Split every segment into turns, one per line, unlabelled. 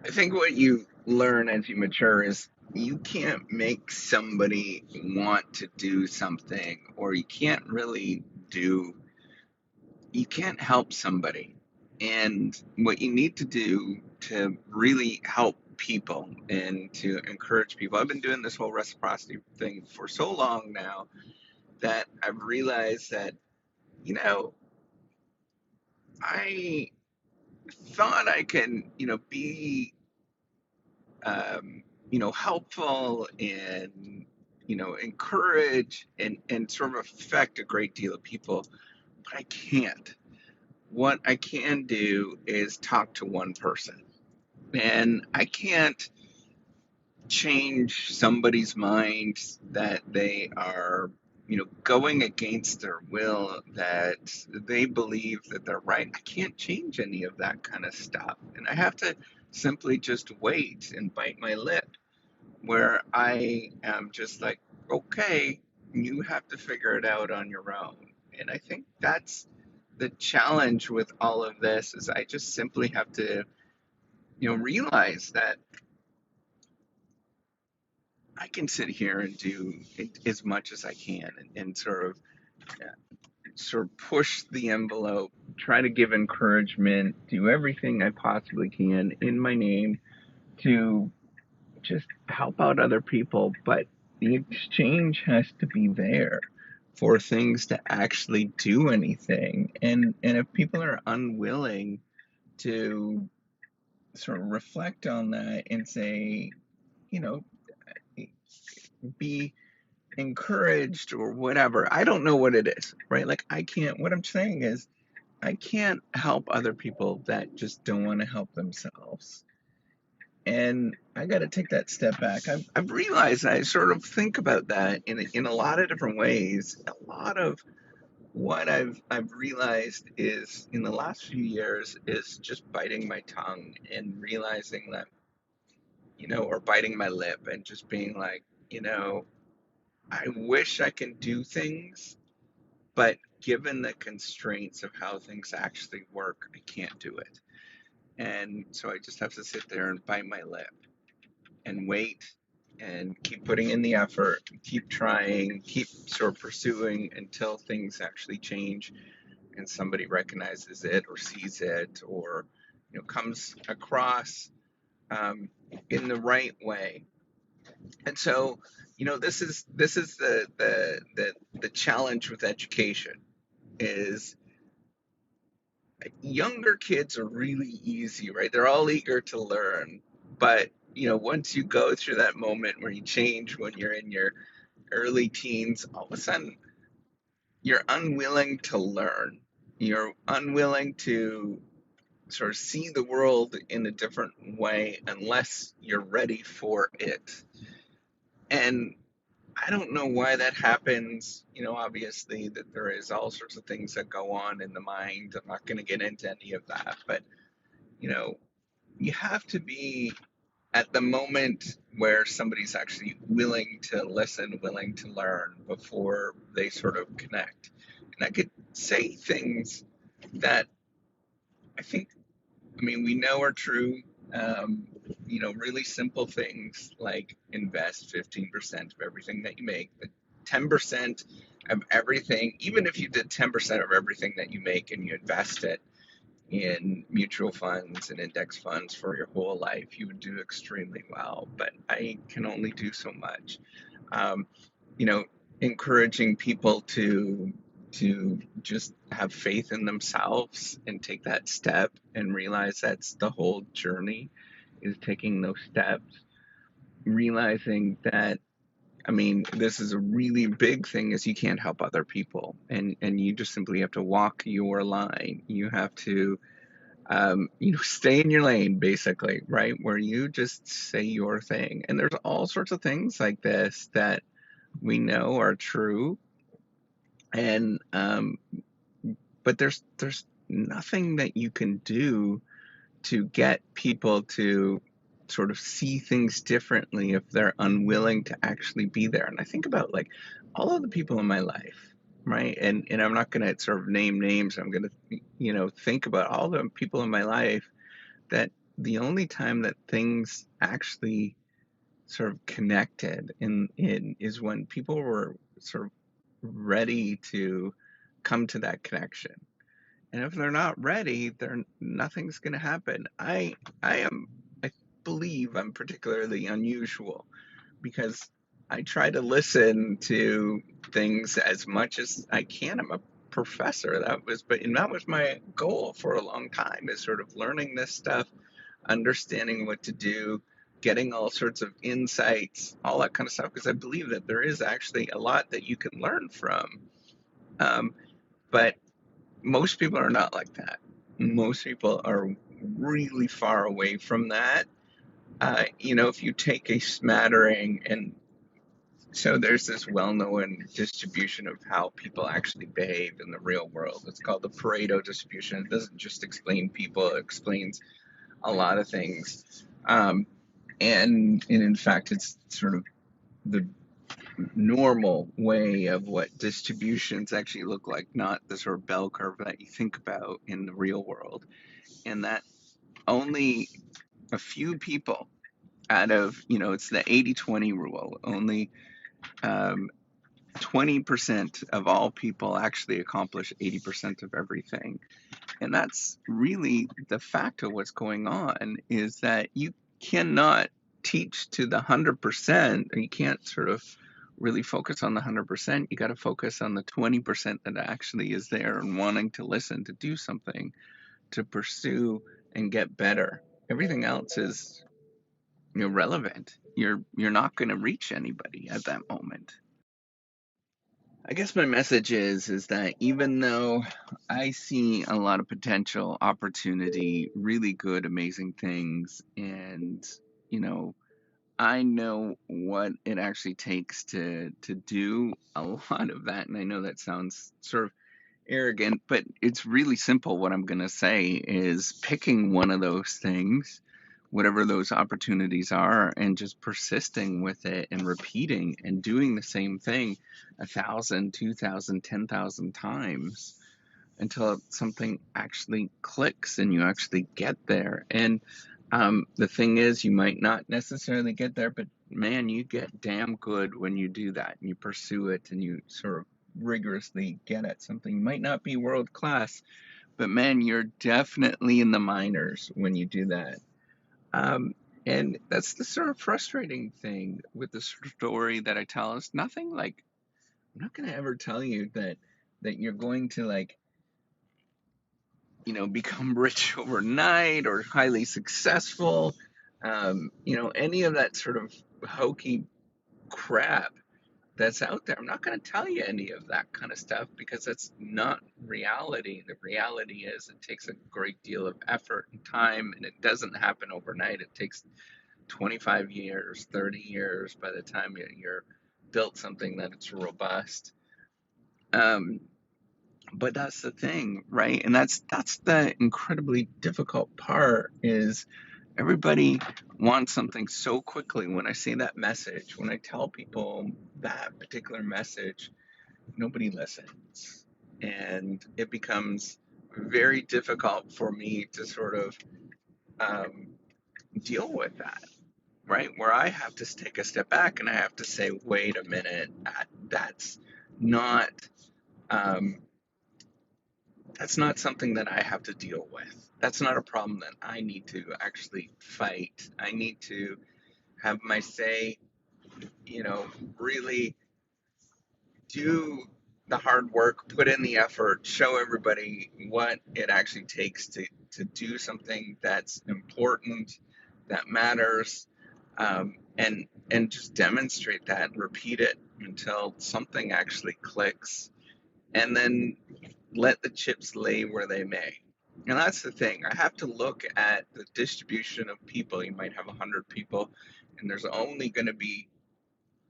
I think what you learn as you mature is you can't make somebody want to do something, or do, you can't help somebody. And what you need to do to really help people and to encourage people, I've been doing this whole reciprocity thing for so long now that I've realized that, you know, I thought I can, be helpful and, encourage and sort of affect a great deal of people, but I can't. What I can do is talk to one person, and I can't change somebody's mind that they are, going against their will, that they believe that they're right. I can't change any of that kind of stuff. And I have to simply just wait and bite my lip, where I am just like, okay, you have to figure it out on your own. And I think that's the challenge with all of this, is I just simply have to, realize that I can sit here and do as much as I can, and sort of push the envelope, try to give encouragement, do everything I possibly can in my name to just help out other people, but the exchange has to be there for things to actually do anything. And if people are unwilling to sort of reflect on that and say, you know, be encouraged or whatever, I don't know what it is, right? Like, I can't, what I'm saying is, I can't help other people that just don't want to help themselves. And I got to take that step back. I've realized, I sort of think about that in a lot of different ways. A lot of what I've realized is, in the last few years, is just biting my tongue and realizing that, or biting my lip and just being like, you know, I wish I can do things, but given the constraints of how things actually work, I can't do it. And so I just have to sit there and bite my lip and wait and keep putting in the effort, keep trying, keep sort of pursuing until things actually change and somebody recognizes it or sees it, or, comes across um, in the right way. And so, this is the challenge with education, is younger kids are really easy, right? They're all eager to learn. But, once you go through that moment where you change, when you're in your early teens, all of a sudden you're unwilling to learn. You're unwilling to sort of see the world in a different way unless you're ready for it. And I don't know why that happens. Obviously, that there is all sorts of things that go on in the mind. I'm not going to get into any of that, but you know, you have to be at the moment where somebody's actually willing to listen, willing to learn before they sort of connect. And I could say things that I think, we know are true. Um, really simple things like invest 15% of everything that you make, but 10% of everything, even if you did 10% of everything that you make and you invest it in mutual funds and index funds for your whole life, you would do extremely well. But I can only do so much. Um, you know, Encouraging people to just have faith in themselves and take that step and realize that's the whole journey, is taking those steps, realizing that, this is a really big thing, is you can't help other people, and you just simply have to walk your line. You have to stay in your lane, basically, right? Where you just say your thing. And there's all sorts of things like this that we know are true. And, but there's nothing that you can do to get people to sort of see things differently if they're unwilling to actually be there. And I think about, like, all of the people in my life, right? And I'm not going to sort of name names. I'm going to, think about all the people in my life that the only time that things actually sort of connected in is when people were sort of ready to come to that connection. And if they're not ready, they're nothing's going to happen. I believe I'm particularly unusual because I try to listen to things as much as I can. I'm a professor. That was my goal for a long time, is sort of learning this stuff, understanding what to do, getting all sorts of insights, all that kind of stuff, because I believe that there is actually a lot that you can learn from. Um, but most people are not like that. Most people are really far away from that. If you take a smattering, and so there's this well-known distribution of how people actually behave in the real world. It's called the Pareto distribution. It doesn't just explain people; it explains a lot of things. And in fact, it's sort of the normal way of what distributions actually look like, not the sort of bell curve that you think about in the real world. And that only a few people out of, it's the 80-20 rule, only 20% of all people actually accomplish 80% of everything. And that's really the fact of what's going on, is that you cannot teach to the 100%, or you can't sort of really focus on the 100%. You got to focus on the 20% that actually is there and wanting to listen, to do something, to pursue and get better. Everything else is irrelevant. You're not going to reach anybody at that moment. I guess my message is that even though I see a lot of potential, opportunity, really good, amazing things, and you know, I know what it actually takes to do a lot of that, and I know that sounds sort of arrogant, but it's really simple. What I'm going to say is picking one of those things, whatever those opportunities are, and just persisting with it and repeating and doing the same thing 1,000, 2,000, 10,000 times until something actually clicks and you actually get there. And the thing is, you might not necessarily get there, but man, you get damn good when you do that and you pursue it and you sort of rigorously get at something. You might not be world class, but man, you're definitely in the minors when you do that. Um, and that's the sort of frustrating thing with the story that I tell. It's nothing like, I'm not going to ever tell you that you're going to, like, become rich overnight or highly successful. Any of that sort of hokey crap that's out there. I'm not going to tell you any of that kind of stuff because that's not reality. The reality is it takes a great deal of effort and time, and it doesn't happen overnight. It takes 25 years, 30 years by the time you're built something that it's robust. Um, but that's the thing, right? And that's the incredibly difficult part, is everybody wants something so quickly. When I say that message, when I tell people that particular message, nobody listens. And it becomes very difficult for me to sort of um, deal with that, right? Where I have to take a step back and I have to say, wait a minute, that's not um, that's not something that I have to deal with. That's not a problem that I need to actually fight. I need to have my say, you know, really do the hard work, put in the effort, show everybody what it actually takes to do something that's important, that matters, and just demonstrate that and repeat it until something actually clicks, and then let the chips lay where they may. And that's the thing. I have to look at the distribution of people. You might have 100 people, and there's only going to be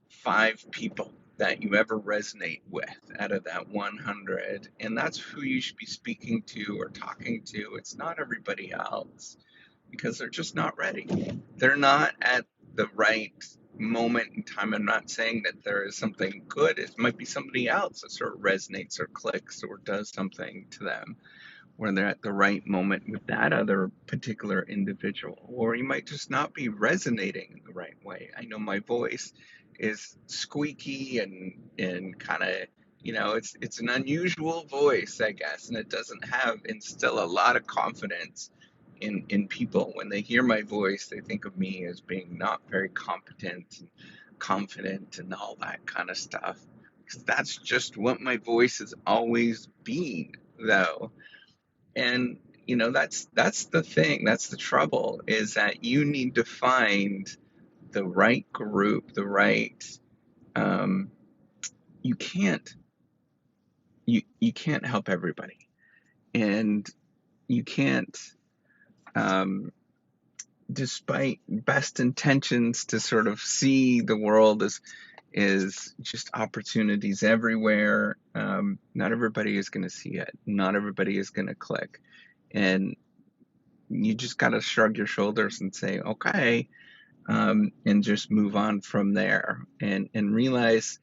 5 people that you ever resonate with out of that 100. And that's who you should be speaking to or talking to. It's not everybody else, because they're just not ready. They're not at the right moment in time. I'm not saying that there is something good. It might be somebody else that sort of resonates or clicks or does something to them. where they're at the right moment with that other particular individual, or you might just not be resonating in the right way. I know my voice is squeaky and kind of, it's an unusual voice, I guess, and it doesn't have instill a lot of confidence in people. When they hear my voice, they think of me as being not very competent and confident and all that kind of stuff. 'Cause that's just what my voice has always been, though. And that's the thing. That's the trouble, is that you need to find the right group, the right. Um, you can't you can't help everybody, and you can't. Um, Despite best intentions to sort of see the world as is just opportunities everywhere. Not everybody is going to see it. Not everybody is going to click, and you just got to shrug your shoulders and say, okay, and just move on from there, and realize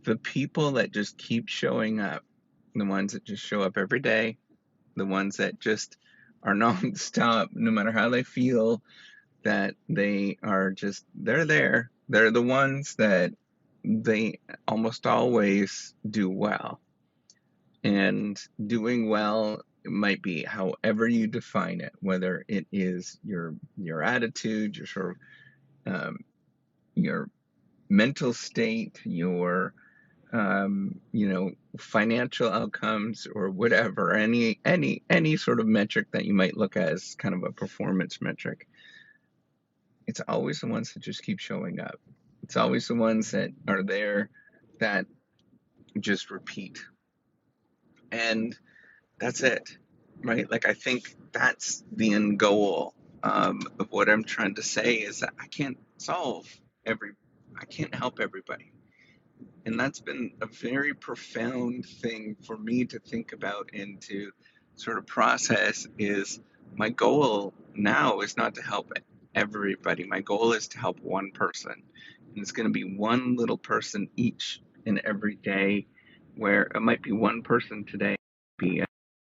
the people that just keep showing up, the ones that just show up every day, the ones that just are nonstop, no matter how they feel, that they're there. They're the ones that they almost always do well. And doing well might be however you define it, whether it is your attitude, your sort of your mental state, your financial outcomes, or whatever, any sort of metric that you might look at as kind of a performance metric. It's always the ones that just keep showing up. It's always the ones that are there that just repeat. And that's it, right? Like, I think that's the end goal, of what I'm trying to say, is that I can't help everybody. And that's been a very profound thing for me to think about and to sort of process. Is my goal now is not to help everybody. My goal is to help one person. And it's going to be one little person each and every day, where it might be one person today, be